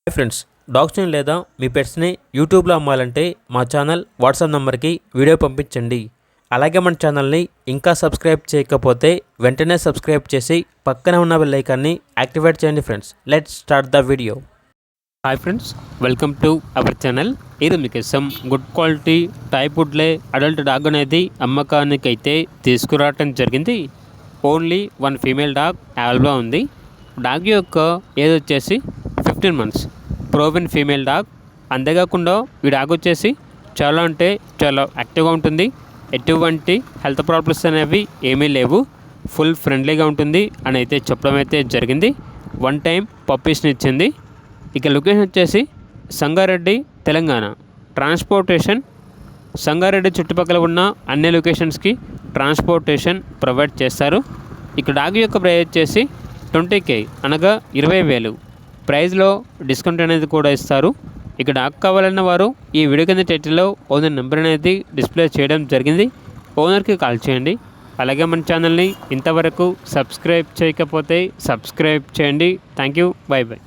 Hi friends, డాగ్స్ని లేదా మీ పెట్స్ని యూట్యూబ్లో అమ్మాలంటే మా ఛానల్ వాట్సాప్ నెంబర్కి వీడియో పంపించండి. అలాగే మన ఛానల్ని ఇంకా సబ్స్క్రైబ్ చేయకపోతే వెంటనే సబ్స్క్రైబ్ చేసి పక్కనే ఉన్న బెల్ ఐకాన్ని యాక్టివేట్ చేయండి. Friends, let's start the video. Hi friends, welcome to our channel. ఇది మీకోసం గుడ్ క్వాలిటీ టైప్ వుడ్లే అడల్ట్ డాగ్ అనేది అమ్మకానికి అయితే తీసుకురావటం జరిగింది. ఓన్లీ వన్ ఫీమేల్ డాగ్ అవైలబుల్గా ఉంది. డాగ్ యొక్క ఏజ్ వచ్చేసి 15 months. Proven female dog. అంతేకాకుండా ఈ డాగ్ వచ్చేసి చాలా అంటే చాలా యాక్టివ్గా ఉంటుంది. ఎటువంటి హెల్త్ ప్రాబ్లమ్స్ అనేవి ఏమీ లేవు. ఫుల్ ఫ్రెండ్లీగా ఉంటుంది అని అయితే చెప్పడం అయితే జరిగింది. 1 time పప్పీస్ని ఇచ్చింది. ఇక లొకేషన్ వచ్చేసి సంగారెడ్డి, తెలంగాణ. ట్రాన్స్పోర్టేషన్ సంగారెడ్డి చుట్టుపక్కల ఉన్న అన్ని లొకేషన్స్కి ట్రాన్స్పోర్టేషన్ ప్రొవైడ్ చేస్తారు. ఇక డాగ్ యొక్క ప్రైస్ వచ్చేసి 20K, అనగా 20,000. ప్రైస్లో డిస్కౌంట్ అనేది కూడా ఇస్తారు. ఇక డాగ్ కావాలన్న వారు ఈ వీడియో కింద టైటిల్లో ఓనర్ నెంబర్ అనేది డిస్ప్లే చేయడం జరిగింది. ఓనర్కి కాల్ చేయండి. అలాగే మన ఛానల్ని ఇంతవరకు సబ్స్క్రైబ్ చేయకపోతే సబ్స్క్రైబ్ చేయండి. Thank you. By by.